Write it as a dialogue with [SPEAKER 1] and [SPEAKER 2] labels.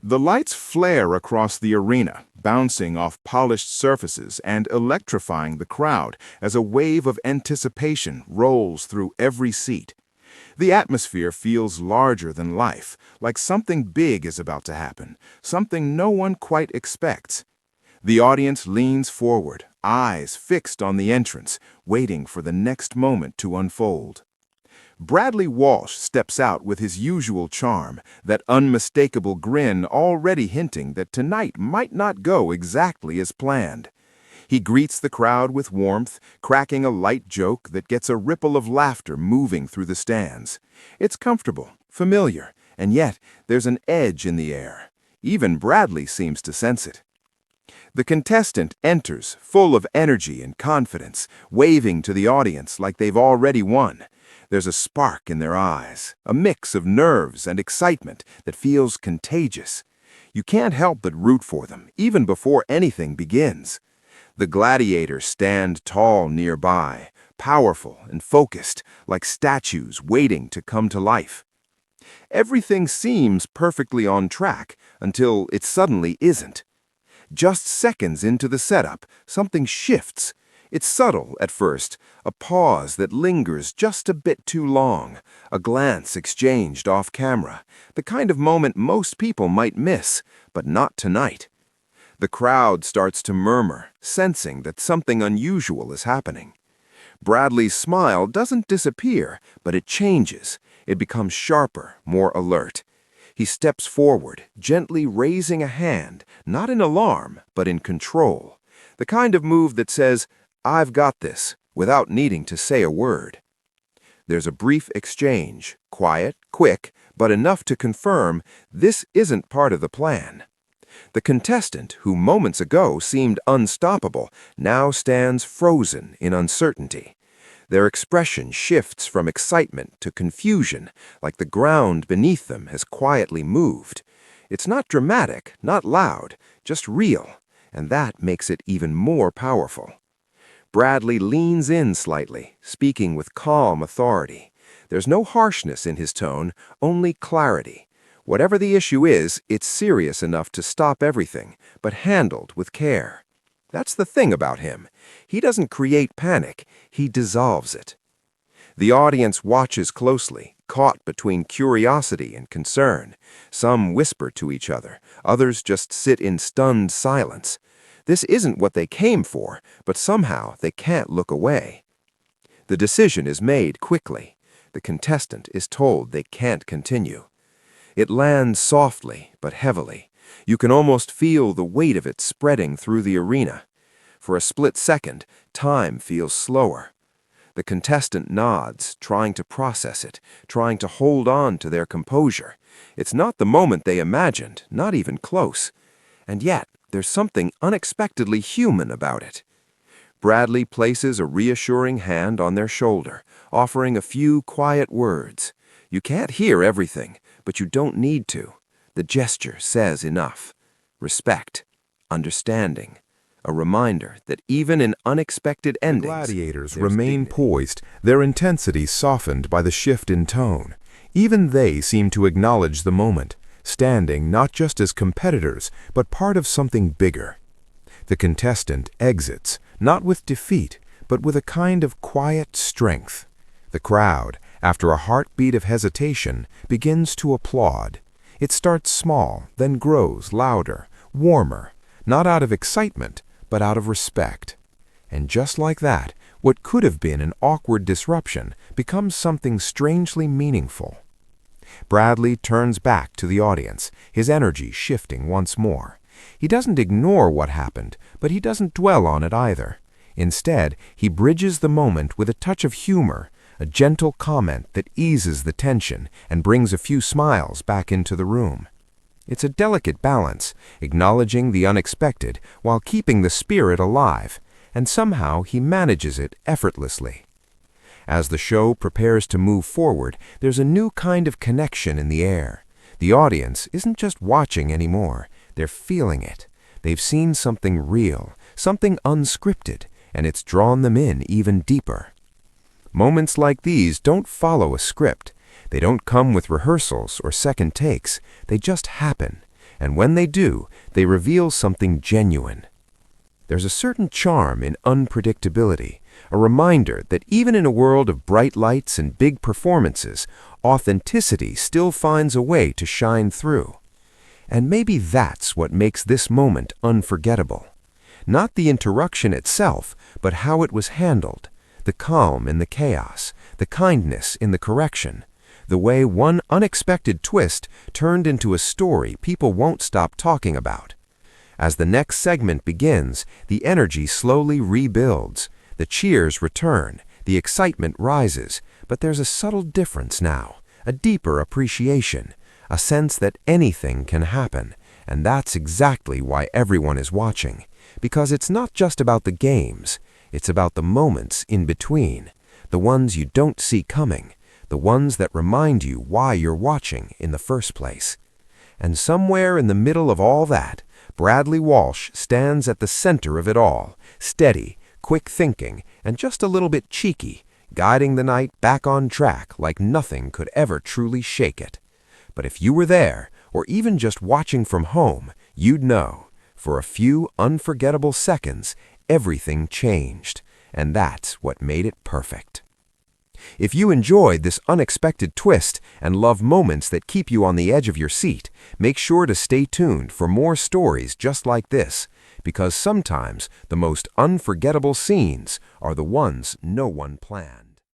[SPEAKER 1] The lights flare across the arena, bouncing off polished surfaces and electrifying the crowd as a wave of anticipation rolls through every seat. The atmosphere feels larger than life, like something big is about to happen, something no one quite expects. The audience leans forward, eyes fixed on the entrance, waiting for the next moment to unfold. Bradley Walsh steps out with his usual charm, that unmistakable grin already hinting that tonight might not go exactly as planned. He greets the crowd with warmth, cracking a light joke that gets a ripple of laughter moving through the stands. It's comfortable, familiar, and yet there's an edge in the air. Even Bradley seems to sense it. The contestant enters, full of energy and confidence, waving to the audience like they've already won. There's a spark in their eyes, a mix of nerves and excitement that feels contagious. You can't help but root for them, even before anything begins. The gladiators stand tall nearby, powerful and focused, like statues waiting to come to life. Everything seems perfectly on track until it suddenly isn't. Just seconds into the setup, something shifts. It's subtle at first, a pause that lingers just a bit too long, a glance exchanged off camera, the kind of moment most people might miss, but not tonight. The crowd starts to murmur, sensing that something unusual is happening. Bradley's smile doesn't disappear, but it changes. It becomes sharper, more alert. He steps forward, gently raising a hand, not in alarm, but in control. The kind of move that says, "I've got this," without needing to say a word. There's a brief exchange, quiet, quick, but enough to confirm this isn't part of the plan. The contestant, who moments ago seemed unstoppable, now stands frozen in uncertainty. Their expression shifts from excitement to confusion, like the ground beneath them has quietly moved. It's not dramatic, not loud, just real, and that makes it even more powerful. Bradley leans in slightly, speaking with calm authority. There's no harshness in his tone, only clarity. Whatever the issue is, it's serious enough to stop everything, but handled with care. That's the thing about him. He doesn't create panic, he dissolves it. The audience watches closely, caught between curiosity and concern. Some whisper to each other, others just sit in stunned silence. This isn't what they came for, but somehow they can't look away. The decision is made quickly. The contestant is told they can't continue. It lands softly but heavily. You can almost feel the weight of it spreading through the arena. For a split second, time feels slower. The contestant nods, trying to process it, trying to hold on to their composure. It's not the moment they imagined, not even close. And yet, there's something unexpectedly human about it. Bradley places a reassuring hand on their shoulder, offering a few quiet words. You can't hear everything, but you don't need to. The gesture says enough. Respect, understanding, a reminder that even in unexpected endings,
[SPEAKER 2] the gladiators remain poised, their intensity softened by the shift in tone. Even they seem to acknowledge the moment, standing not just as competitors, but part of something bigger. The contestant exits, not with defeat, but with a kind of quiet strength. The crowd, after a heartbeat of hesitation, begins to applaud. It starts small, then grows louder, warmer, not out of excitement, but out of respect. And just like that, what could have been an awkward disruption becomes something strangely meaningful. Bradley turns back to the audience, his energy shifting once more. He doesn't ignore what happened, but he doesn't dwell on it either. Instead, he bridges the moment with a touch of humor, a gentle comment that eases the tension and brings a few smiles back into the room. It's a delicate balance, acknowledging the unexpected while keeping the spirit alive, and somehow he manages it effortlessly. As the show prepares to move forward, there's a new kind of connection in the air. The audience isn't just watching anymore, they're feeling it. They've seen something real, something unscripted, and it's drawn them in even deeper. Moments like these don't follow a script. They don't come with rehearsals or second takes. They just happen. and when they do, they reveal something genuine. There's a certain charm in unpredictability, a reminder that even in a world of bright lights and big performances, authenticity still finds a way to shine through. And maybe that's what makes this moment unforgettable. Not the interruption itself, but how it was handled, the calm in the chaos, the kindness in the correction, the way one unexpected twist turned into a story people won't stop talking about. As the next segment begins, the energy slowly rebuilds. The cheers return, the excitement rises, but there's a subtle difference now, a deeper appreciation, a sense that anything can happen, and that's exactly why everyone is watching. Because it's not just about the games, it's about the moments in between, the ones you don't see coming, the ones that remind you why you're watching in the first place. And somewhere in the middle of all that, Bradley Walsh stands at the center of it all, steady, quick thinking, and just a little bit cheeky, guiding the night back on track like nothing could ever truly shake it. But if you were there, or even just watching from home, you'd know. For a few unforgettable seconds, everything changed, and that's what made it perfect. If you enjoyed this unexpected twist and love moments that keep you on the edge of your seat, make sure to stay tuned for more stories just like this, because sometimes the most unforgettable scenes are the ones no one planned.